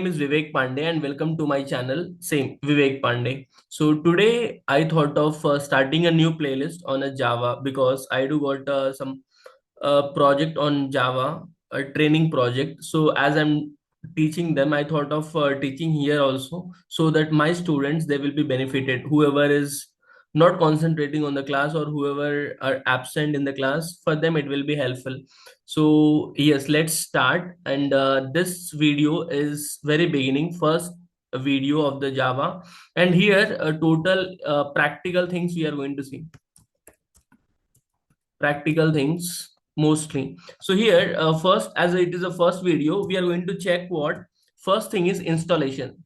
Name is Vivek Pandey and welcome to my channel, same Vivek Pandey. So today I thought of starting a new playlist on a Java because I do got some project on Java, a training project. So as I'm teaching them, I thought of teaching here also so that my students they will be benefited. Whoever is not concentrating on the class or whoever are absent in the class, for them it will be helpful. So yes, let's start. And this video is very beginning, first video of the Java. And here total practical things we are going to see. Practical things mostly. So here first, as it is a first video, we are going to check what first thing is installations.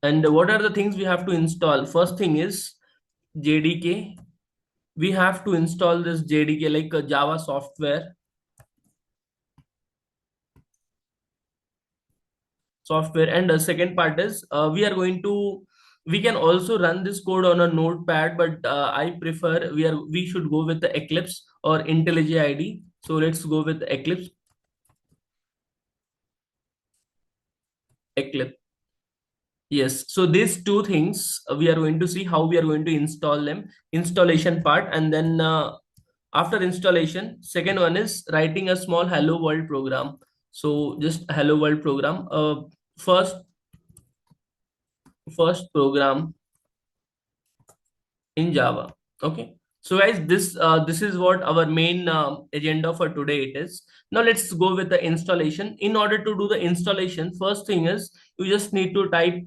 And what are the things we have to install? First thing is JDK. We have to install this JDK like a Java software. And the second part is we can also run this code on a notepad, but I prefer we should go with the Eclipse or IntelliJ IDE. So let's go with Eclipse. Yes, so these two things we are going to see how we are going to install them. Installation part, and then after installation, second one is writing a small hello world program. So just hello world program. First first program in Java. Okay. So guys, this is what our main agenda for today it is. Now let's go with the installation. In order to do the installation, first thing is you just need to type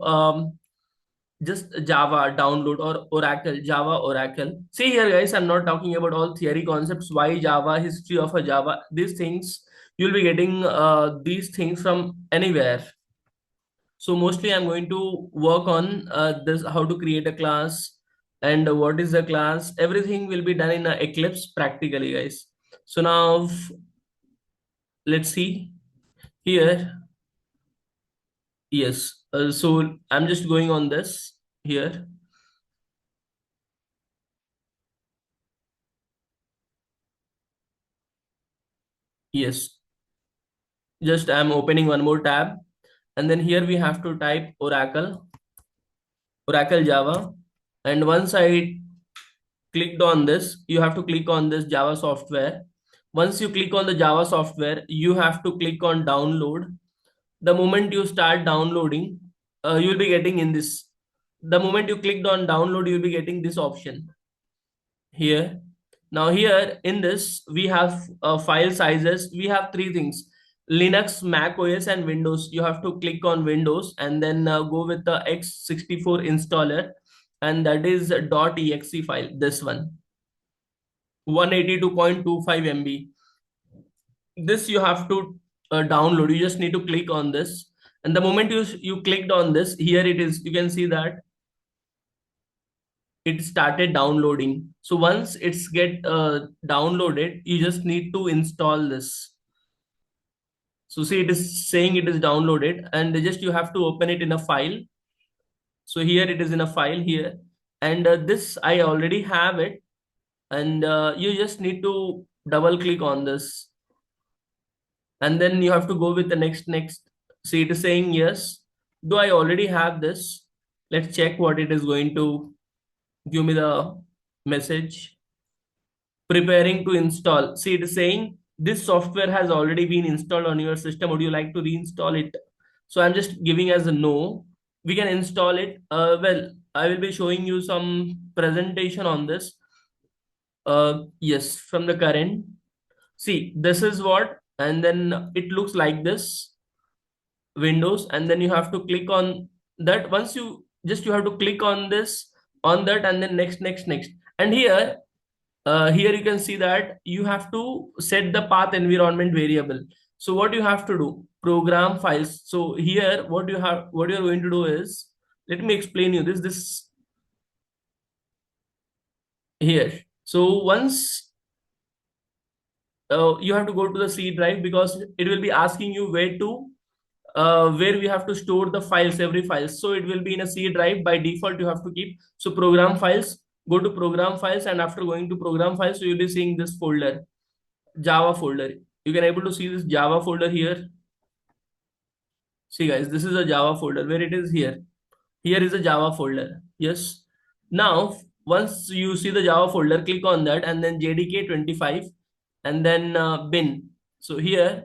just Java download or Oracle, Java Oracle. See here, guys, I'm not talking about all theory concepts, why Java, history of a Java. These things you'll be getting these things from anywhere. So mostly I'm going to work on this, how to create a class and what is the class. Everything will be done in a Eclipse practically, guys. So now let's see here. Yes. So I'm just going on this here. Yes. Just I'm opening one more tab, and then here we have to type Oracle Java. And once I clicked on this, you have to click on this Java software. Once you click on the Java software, you have to click on download. The moment you start downloading, you'll be getting in this. The moment you clicked on download, you'll be getting this option here. Now here in this, we have file sizes. We have three things: Linux, Mac OS, and Windows. You have to click on Windows and then go with the x64 installer, and that is a .exe file. This one, 182.25 MB. This you have to download. You just need to click on this, and the moment you clicked on this, here it is. You can see that it started downloading. So once it's get downloaded, you just need to install this. So see, it is saying it is downloaded, and just you have to open it in a file. So here it is in a file here, and this I already have it, and you just need to double click on this, and then you have to go with the next. See, it is saying yes. Though I already have this, let's check what it is going to give me the message. Preparing to install. See, it is saying this software has already been installed on your system. Would you like to reinstall it? So I'm just giving as a no. We can install it. Well, I will be showing you some presentation on this. Yes, from the current. See, this is what, and then it looks like this. Windows, and then you have to click on that. Once you have to click on this, on that, and then next. And here you can see that you have to set the path environment variable. So what you have to do, program files. So here what you're going to do is, let me explain you this here. So once you have to go to the C drive, because it will be asking you where we have to store the files, every file. So it will be in a C drive by default. You have to keep, so program files, go to program files, and after going to program files, so you'll be seeing this folder, Java folder. You can able to see this Java folder here. See guys, this is a Java folder where it is here. Here is a Java folder. Yes. Now, once you see the Java folder, click on that and then JDK 25 and then bin. So here,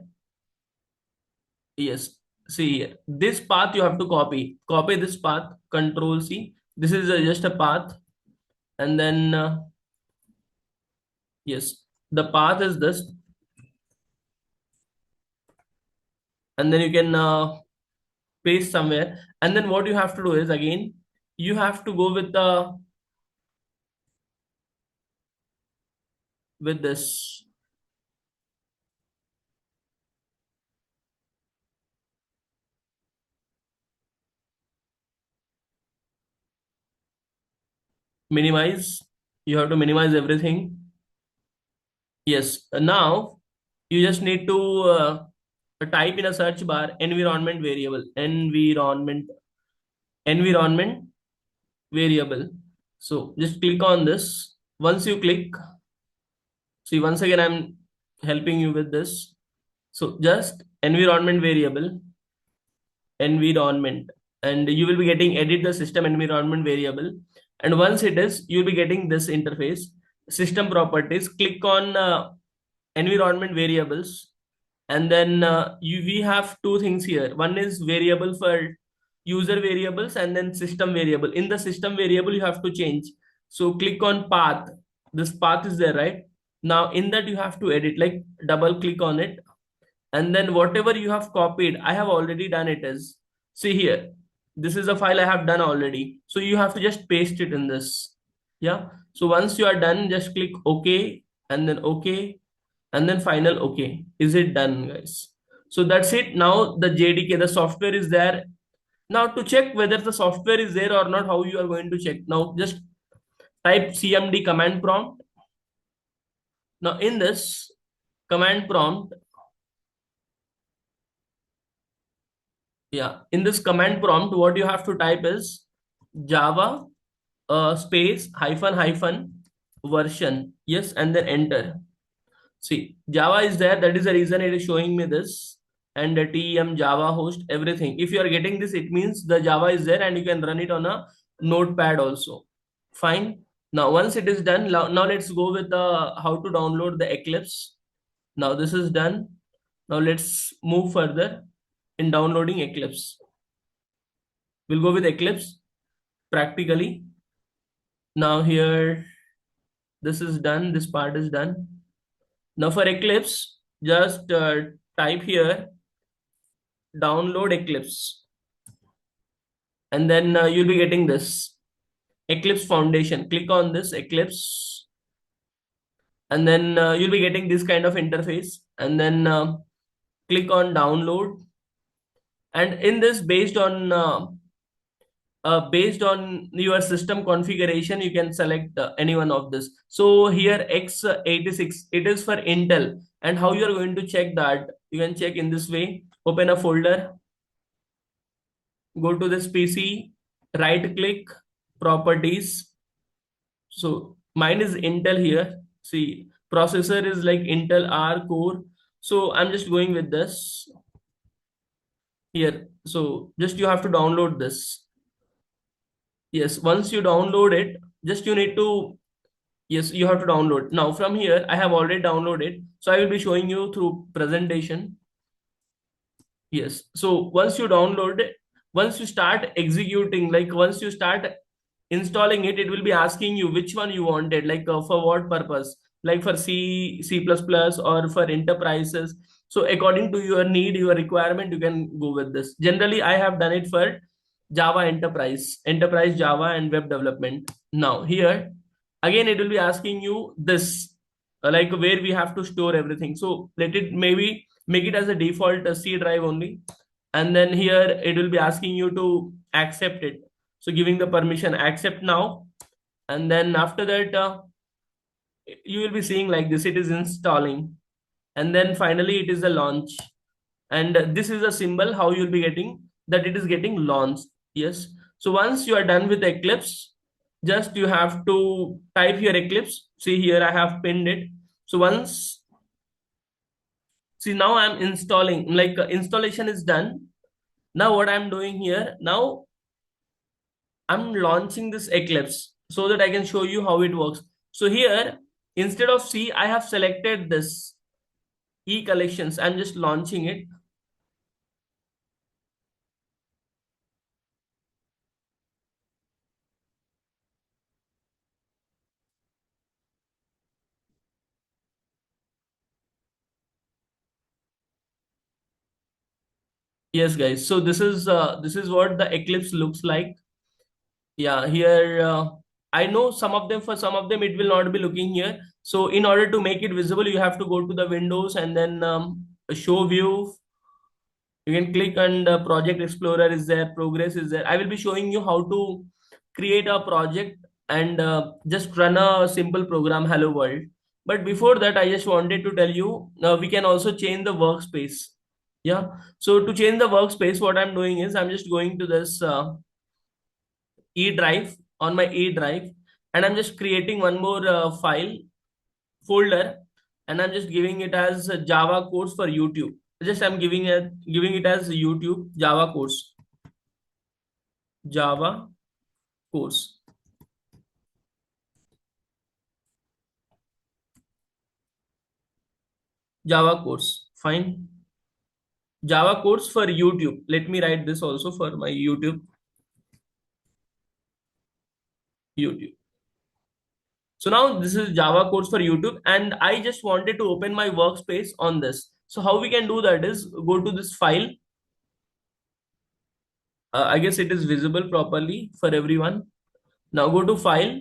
yes, see here, this path you have to copy. Copy this path, Control C. This is just a path and then, yes, the path is this. And then you can paste somewhere. And then what you have to do is again, you have to go with this. Minimize. You have to minimize everything. Yes. Now you just need to type in a search bar environment variable. Environment variable. So just click on this. Once you click, see once again I'm helping you with this. So just environment variable, environment, and you will be getting edit the system environment variable. And once it is, you'll be getting this interface, system properties. Click on environment variables, and then we have two things here. One is variable for user variables and then system variable. In the system variable you have to change, so click on path. This path is there, right? Now in that you have to edit, like double click on it, and then whatever you have copied, I have already done it. As see here, this is a file I have done already, so you have to just paste it in this. Yeah, so once you are done, just click OK and then OK and then final OK. Is it done, guys? So that's it. Now the JDK, the software is there. Now to check whether the software is there or not, how you are going to check? Now just type cmd command prompt. Now in this command prompt, yeah, in this command prompt, what you have to type is Java space hyphen hyphen version. Yes, and then enter. See, Java is there. That is the reason it is showing me this. And the TM Java host, everything. If you are getting this, it means the Java is there and you can run it on a notepad also. Fine. Now, once it is done, now let's go with how to download the Eclipse. Now this is done. Now let's move further in downloading Eclipse. We'll go with Eclipse practically. Now here, this is done. This part is done. Now for Eclipse, just type here download Eclipse, and then you'll be getting this Eclipse Foundation. Click on this Eclipse, and then you'll be getting this kind of interface, and then click on download. And in this, based on your system configuration, you can select any one of this. So here x86, it is for Intel. And how you are going to check that? You can check in this way. Open a folder, go to this PC, right click, properties. So mine is Intel here. See, processor is like Intel R core. So I'm just going with this here. So just you have to download this. Yes, once you download it, just you need to, yes, you have to download. Now from here, I have already downloaded. So I will be showing you through presentation. Yes. So once you download it, once you start executing, like once you start installing it, it will be asking you which one you wanted, like for what purpose, like for C, C++ or for enterprises. So according to your need, your requirement, you can go with this. Generally, I have done it for Java enterprise Java and web development. Now here, again, it will be asking you this, like where we have to store everything. So let it maybe make it as a default C drive only. And then here it will be asking you to accept it. So giving the permission, accept now. And then after that, you will be seeing like this, it is installing. And then finally it is a launch. And this is a symbol how you'll be getting that it is getting launched. Yes. So once you are done with Eclipse, just you have to type your Eclipse. See here, I have pinned it. So once, see now I'm installing, like installation is done. Now what I'm doing here, now I'm launching this Eclipse so that I can show you how it works. So here, instead of C, I have selected this E collections. I'm just launching it. Yes, guys. So this is what the Eclipse looks like. Yeah, here I know some of them, for some of them it will not be looking here. So in order to make it visible, you have to go to the Windows and then show view. You can click on the project explorer is there, progress is there. I will be showing you how to create a project and just run a simple program, hello world. But before that, I just wanted to tell you we can also change the workspace. Yeah. So to change the workspace, what I'm doing is I'm just going to this E drive, on my E drive, and I'm just creating one more file folder, and I'm just giving it as a Java course for YouTube. Just I'm giving it as YouTube Java course, Java course, Java course. Fine. Java course for YouTube. Let me write this also for my YouTube. So now this is Java course for YouTube, and I just wanted to open my workspace on this. So how we can do that is go to this file. I guess it is visible properly for everyone. Now go to file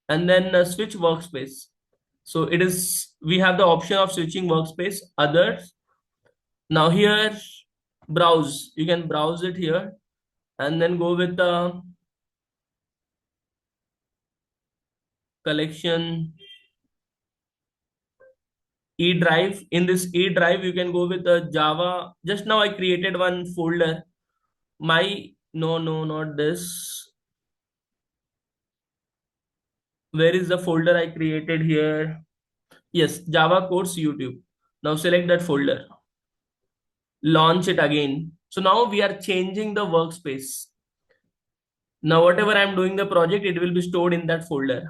and then switch workspace. So it is, we have the option of switching workspace, others. Now here, browse. You can browse it here and then go with the collection E drive. In this E drive, you can go with the Java. Just now I created one folder. No, not this. Where is the folder I created here? Yes, Java course YouTube. Now select that folder, launch it again. So now we are changing the workspace. Now whatever I'm doing the project, it will be stored in that folder.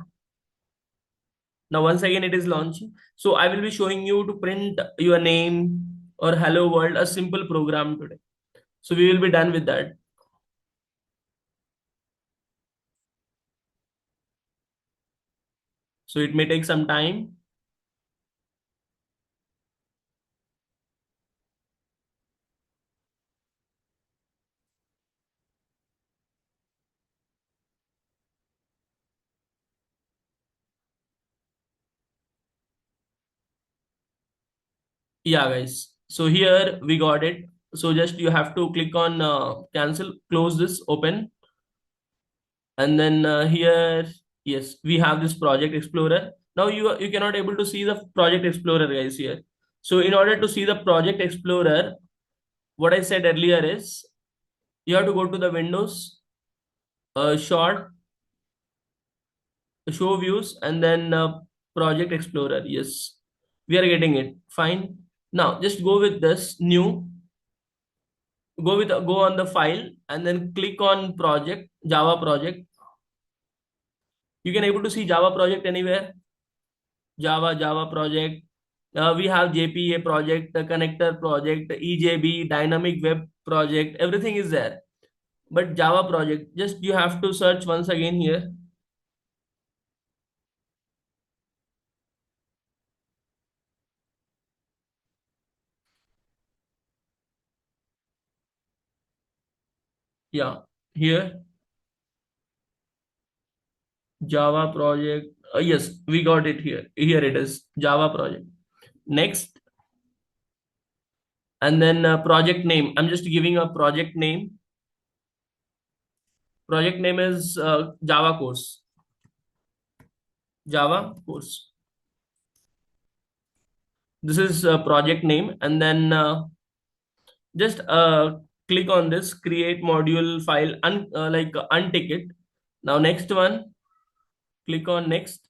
Now once again it is launching. So I will be showing you to print your name or hello world, a simple program today. So we will be done with that. So it may take some time. Yeah, guys. So here we got it. So just you have to click on cancel, close this, open, and then here, yes, we have this project explorer. Now you cannot able to see the project explorer, guys, here. So in order to see the project explorer, what I said earlier is you have to go to the Windows, short, show views, and then project explorer. Yes, we are getting it. Fine. Now just go with this new, go on the file and then click on project, Java project. You can able to see Java project anywhere. Java project. We have JPA project, the connector project, EJB, dynamic web project, everything is there. But Java project, just you have to search once again here. Yeah, here, Java project. Yes, we got it here. Here it is, Java project. Next, and then project name. I'm just giving a project name. Project name is Java course. Java course. This is project name, and then just click on this create module file, like untick it. Now next one, click on next,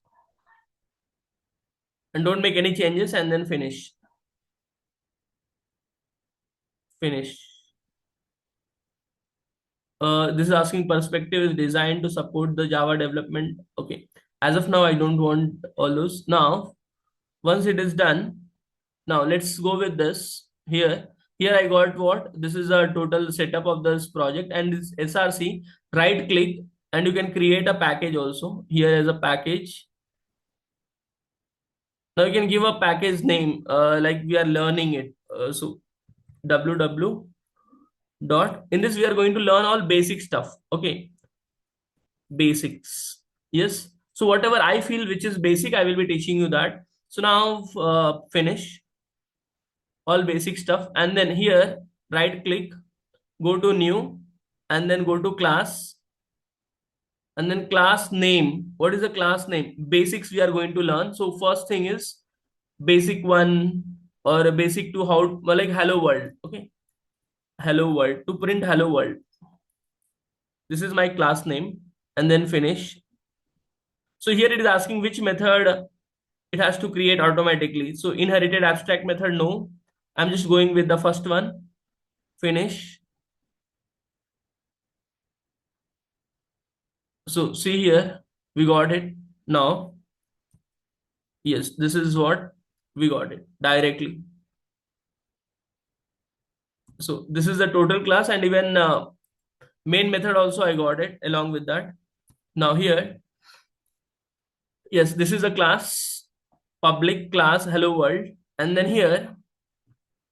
and don't make any changes, and then finish. This is asking perspective is designed to support the Java development. Okay. As of now, I don't want all those. Now, once it is done, now let's go with this here. Here I got what? This is a total setup of this project and this SRC. Right click and you can create a package also. Here is a package. Now you can give a package name like we are learning it. So www dot. In this we are going to learn all basic stuff. Okay, basics. Yes. So whatever I feel which is basic, I will be teaching you that. So now finish all basic stuff and then here right click, go to new and then go to class and then class name. What is the class name? Basics we are going to learn. So first thing is basic one or a basic two, how well, like hello world. Okay, hello world, to print hello world. This is my class name and then finish. So here it is asking which method it has to create automatically. So inherited abstract method, no. I'm just going with the first one. Finish. So see here, we got it now. Yes, this is what we got it directly. So this is the total class and even main method also I got it along with that. Now here, yes, this is a class, public class hello world. And then here,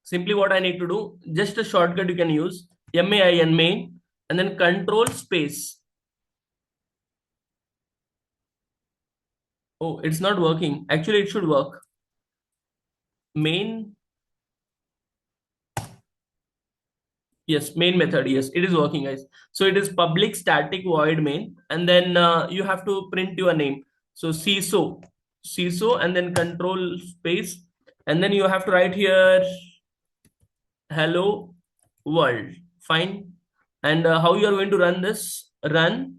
simply what I need to do, just a shortcut you can use, main, and then control space. Oh, it's not working. Actually, it should work. Main, yes, main method. Yes, it is working, guys. So it is public static void main, and then you have to print your name. So CISO, and then control space, and then you have to write here hello world. Fine. And how you are going to run this? Run.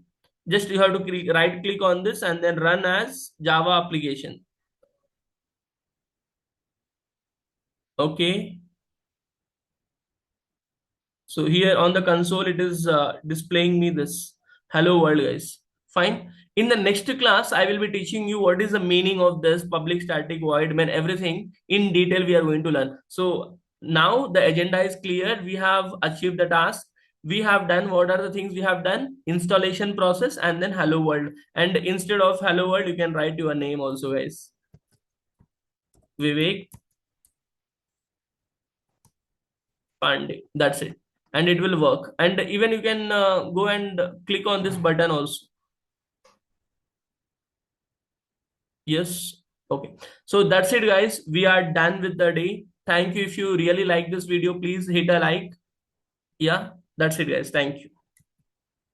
Just you have to right click on this and then run as Java application. Okay. So here on the console, it is displaying me this hello world, guys. Fine. In the next class, I will be teaching you what is the meaning of this public static void main, everything in detail we are going to learn. So now the agenda is clear. We have achieved the task. We have done what are the things we have done? Installation process and then hello world. And instead of hello world, you can write your name also, guys. Vivek Pandey. That's it. And it will work. And even you can go and click on this button also. Yes. Okay. So that's it, guys. We are done with the day. Thank you. If you really like this video, please hit a like. Yeah, that's it, guys. Thank you.